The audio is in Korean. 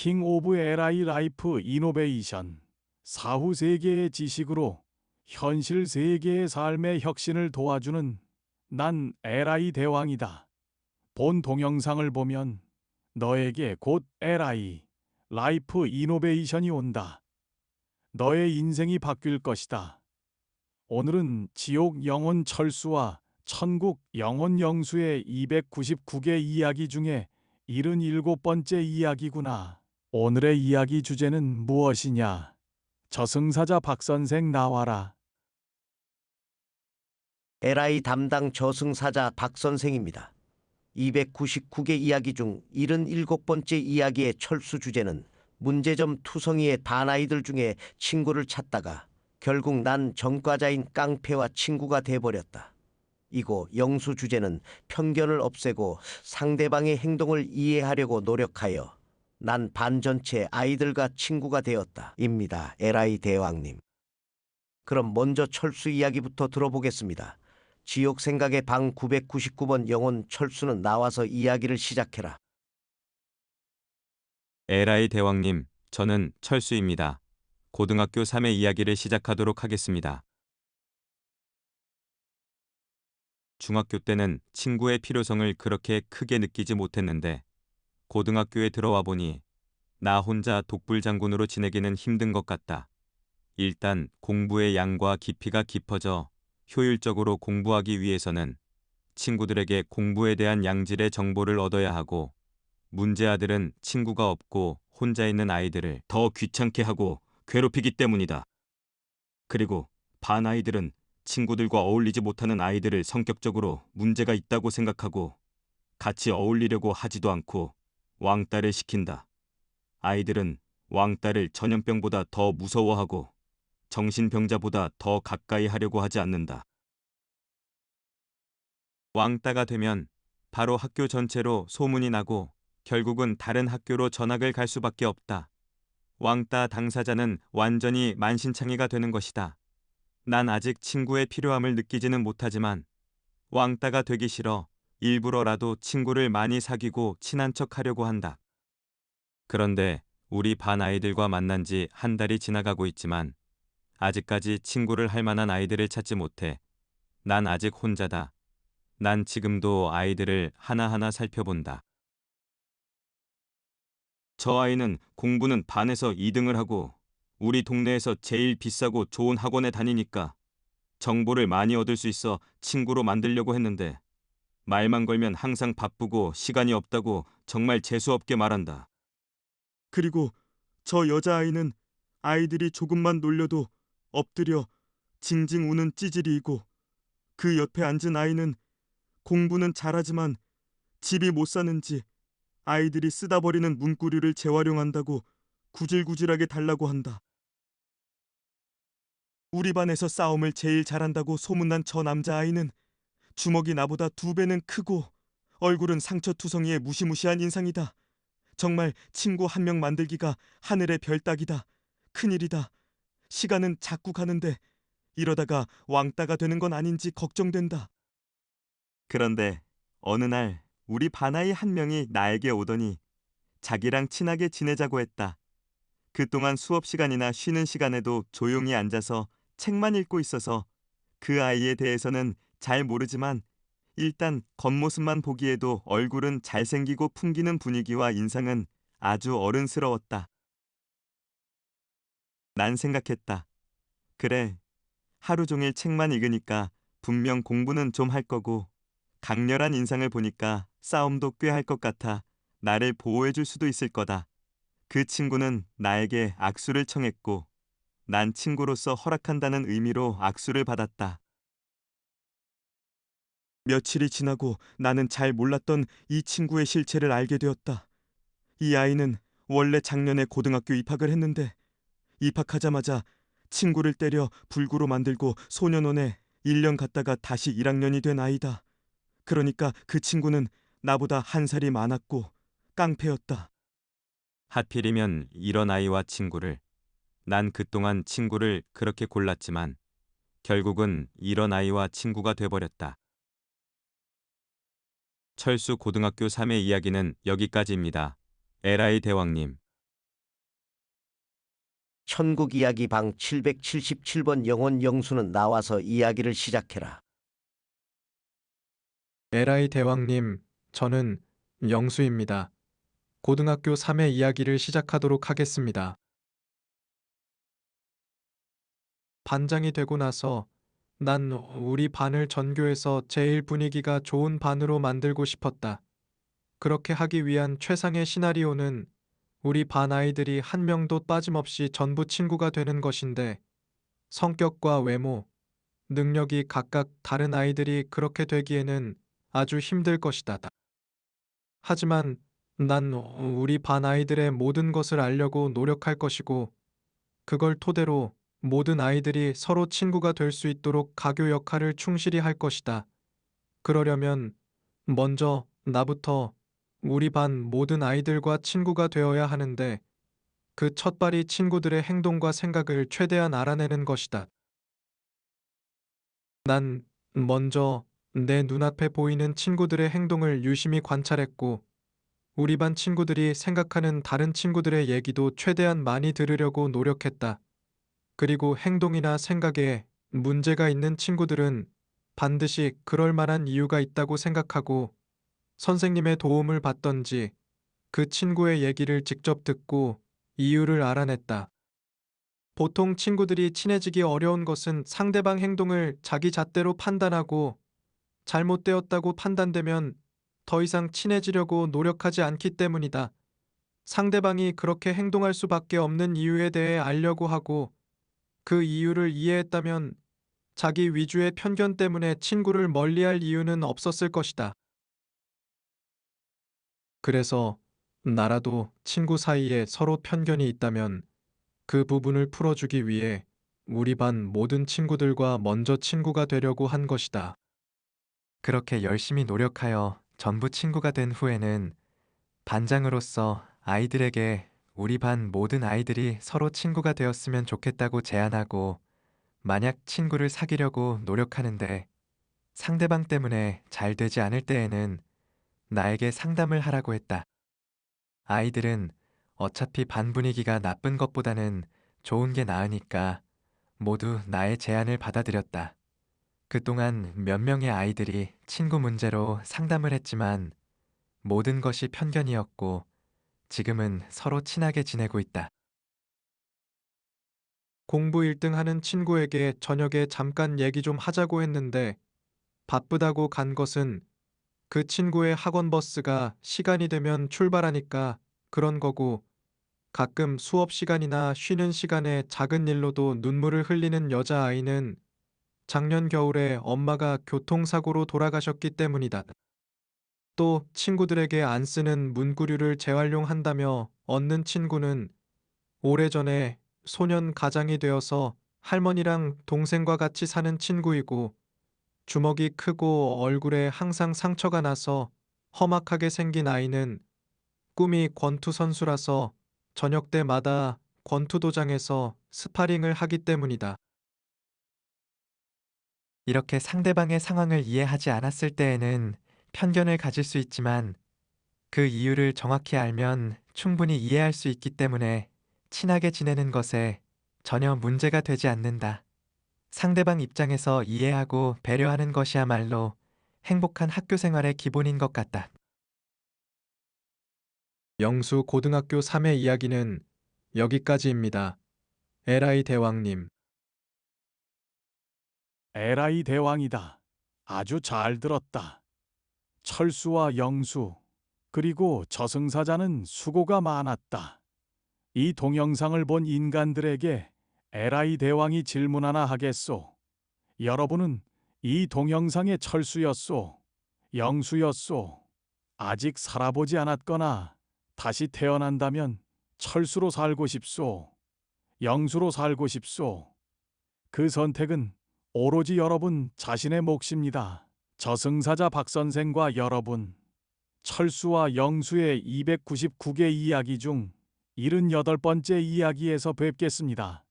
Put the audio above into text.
킹 오브 LI 라이프 이노베이션. 사후 세계의 지식으로 현실 세계의 삶의 혁신을 도와주는 난 LI 대왕이다. 본 동영상을 보면 너에게 곧 LI 라이프 이노베이션이 온다. 너의 인생이 바뀔 것이다. 오늘은 지옥 영혼 철수와 천국 영혼 영수의 299개 이야기 중에 77번째 이야기구나. 오늘의 이야기 주제는 무엇이냐? 저승사자 박선생 나와라. LI 담당 저승사자 박선생입니다. 299개 이야기 중 77번째 이야기의 철수 주제는 문제점 투성이의 반아이들 중에 친구를 찾다가 결국 난 전과자인 깡패와 친구가 돼버렸다. 이고 영수 주제는 편견을 없애고 상대방의 행동을 이해하려고 노력하여 난 반전체 아이들과 친구가 되었다. 입니다. LI 대왕님. 그럼 먼저 철수 이야기부터 들어보겠습니다. 지옥 생각의 방 999번 영혼 철수는 나와서 이야기를 시작해라. LI 대왕님, 저는 철수입니다. 고등학교 3의 이야기를 시작하도록 하겠습니다. 중학교 때는 친구의 필요성을 그렇게 크게 느끼지 못했는데 고등학교에 들어와 보니 나 혼자 독불장군으로 지내기는 힘든 것 같다. 일단 공부의 양과 깊이가 깊어져 효율적으로 공부하기 위해서는 친구들에게 공부에 대한 양질의 정보를 얻어야 하고 문제아들은 친구가 없고 혼자 있는 아이들을 더 귀찮게 하고 괴롭히기 때문이다. 그리고 반 아이들은 친구들과 어울리지 못하는 아이들을 성격적으로 문제가 있다고 생각하고 같이 어울리려고 하지도 않고 왕따를 시킨다. 아이들은 왕따를 전염병보다 더 무서워하고 정신병자보다 더 가까이 하려고 하지 않는다. 왕따가 되면 바로 학교 전체로 소문이 나고 결국은 다른 학교로 전학을 갈 수밖에 없다. 왕따 당사자는 완전히 만신창이가 되는 것이다. 난 아직 친구의 필요함을 느끼지는 못하지만 왕따가 되기 싫어 일부러라도 친구를 많이 사귀고 친한 척 하려고 한다. 그런데 우리 반 아이들과 만난 지 한 달이 지나가고 있지만 아직까지 친구를 할 만한 아이들을 찾지 못해. 난 아직 혼자다. 난 지금도 아이들을 하나하나 살펴본다. 저 아이는 공부는 반에서 2등을 하고 우리 동네에서 제일 비싸고 좋은 학원에 다니니까 정보를 많이 얻을 수 있어 친구로 만들려고 했는데 말만 걸면 항상 바쁘고 시간이 없다고 정말 재수없게 말한다. 그리고 저 여자아이는 아이들이 조금만 놀려도 엎드려 징징 우는 찌질이이고 그 옆에 앉은 아이는 공부는 잘하지만 집이 못 사는지 아이들이 쓰다 버리는 문구류를 재활용한다고 구질구질하게 달라고 한다. 우리 반에서 싸움을 제일 잘한다고 소문난 저 남자아이는 주먹이 나보다 2배는 크고 얼굴은 상처투성이의 무시무시한 인상이다. 정말 친구 한 명 만들기가 하늘의 별 따기다. 큰일이다. 시간은 자꾸 가는데 이러다가 왕따가 되는 건 아닌지 걱정된다. 그런데 어느 날 우리 반아이 한 명이 나에게 오더니 자기랑 친하게 지내자고 했다. 그동안 수업 시간이나 쉬는 시간에도 조용히 앉아서 책만 읽고 있어서 그 아이에 대해서는 잘 모르지만 일단 겉모습만 보기에도 얼굴은 잘생기고 풍기는 분위기와 인상은 아주 어른스러웠다. 난 생각했다. 그래, 하루 종일 책만 읽으니까 분명 공부는 좀 할 거고 강렬한 인상을 보니까 싸움도 꽤 할 것 같아 나를 보호해 줄 수도 있을 거다. 그 친구는 나에게 악수를 청했고 난 친구로서 허락한다는 의미로 악수를 받았다. 며칠이 지나고 나는 잘 몰랐던 이 친구의 실체를 알게 되었다. 이 아이는 원래 작년에 고등학교 입학을 했는데 입학하자마자 친구를 때려 불구로 만들고 소년원에 1년 갔다가 다시 1학년이 된 아이다. 그러니까 그 친구는 나보다 한 살이 많았고 깡패였다. 하필이면 이런 아이와 친구를. 난 그동안 친구를 그렇게 골랐지만 결국은 이런 아이와 친구가 돼버렸다. 철수 고등학교 3의 이야기는 여기까지입니다. LI 대왕님. 천국 이야기 방 777번 영혼 영수는 나와서 이야기를 시작해라. 에라이 대왕님, 저는 영수입니다. 고등학교 3회 이야기를 시작하도록 하겠습니다. 반장이 되고 나서 난 우리 반을 전교에서 제일 분위기가 좋은 반으로 만들고 싶었다. 그렇게 하기 위한 최상의 시나리오는 우리 반 아이들이 한 명도 빠짐없이 전부 친구가 되는 것인데, 성격과 외모, 능력이 각각 다른 아이들이 그렇게 되기에는 아주 힘들 것이다. 하지만 난 우리 반 아이들의 모든 것을 알려고 노력할 것이고, 그걸 토대로 모든 아이들이 서로 친구가 될 수 있도록 가교 역할을 충실히 할 것이다. 그러려면 먼저 나부터 우리 반 모든 아이들과 친구가 되어야 하는데, 그 첫발이 친구들의 행동과 생각을 최대한 알아내는 것이다. 난 먼저 내 눈앞에 보이는 친구들의 행동을 유심히 관찰했고, 우리 반 친구들이 생각하는 다른 친구들의 얘기도 최대한 많이 들으려고 노력했다. 그리고 행동이나 생각에 문제가 있는 친구들은 반드시 그럴 만한 이유가 있다고 생각하고, 선생님의 도움을 받던지 그 친구의 얘기를 직접 듣고 이유를 알아냈다. 보통 친구들이 친해지기 어려운 것은 상대방 행동을 자기 잣대로 판단하고 잘못되었다고 판단되면 더 이상 친해지려고 노력하지 않기 때문이다. 상대방이 그렇게 행동할 수밖에 없는 이유에 대해 알려고 하고, 그 이유를 이해했다면 자기 위주의 편견 때문에 친구를 멀리할 이유는 없었을 것이다. 그래서 나라도 친구 사이에 서로 편견이 있다면 그 부분을 풀어주기 위해 우리 반 모든 친구들과 먼저 친구가 되려고 한 것이다. 그렇게 열심히 노력하여 전부 친구가 된 후에는 반장으로서 아이들에게 우리 반 모든 아이들이 서로 친구가 되었으면 좋겠다고 제안하고, 만약 친구를 사귀려고 노력하는데 상대방 때문에 잘 되지 않을 때에는 나에게 상담을 하라고 했다. 아이들은 어차피 반 분위기가 나쁜 것보다는 좋은 게 나으니까 모두 나의 제안을 받아들였다. 그동안 몇 명의 아이들이 친구 문제로 상담을 했지만 모든 것이 편견이었고, 지금은 서로 친하게 지내고 있다. 공부 1등 하는 친구에게 저녁에 잠깐 얘기 좀 하자고 했는데, 바쁘다고 간 것은 그 친구의 학원 버스가 시간이 되면 출발하니까 그런 거고, 가끔 수업 시간이나 쉬는 시간에 작은 일로도 눈물을 흘리는 여자아이는 작년 겨울에 엄마가 교통사고로 돌아가셨기 때문이다. 또 친구들에게 안 쓰는 문구류를 재활용한다며 얻는 친구는 오래전에 소년 가장이 되어서 할머니랑 동생과 같이 사는 친구이고, 주먹이 크고 얼굴에 항상 상처가 나서 험악하게 생긴 아이는 꿈이 권투 선수라서 저녁 때마다 권투 도장에서 스파링을 하기 때문이다. 이렇게 상대방의 상황을 이해하지 않았을 때에는 편견을 가질 수 있지만, 그 이유를 정확히 알면 충분히 이해할 수 있기 때문에 친하게 지내는 것에 전혀 문제가 되지 않는다. 상대방 입장에서 이해하고 배려하는 것이야말로 행복한 학교 생활의 기본인 것 같다. 영수 고등학교 3회 이야기는 여기까지입니다. 에라이 대왕님. 에라이 대왕이다. 아주 잘 들었다. 철수와 영수, 그리고 저승사자는 수고가 많았다. 이 동영상을 본 인간들에게 에라이 대왕이 질문 하나 하겠소. 여러분은 이 동영상의 철수였소, 영수였소, 아직 살아보지 않았거나 다시 태어난다면 철수로 살고 싶소, 영수로 살고 싶소. 그 선택은 오로지 여러분 자신의 몫입니다. 저승사자 박선생과 여러분, 철수와 영수의 299개 이야기 중 78번째 이야기에서 뵙겠습니다.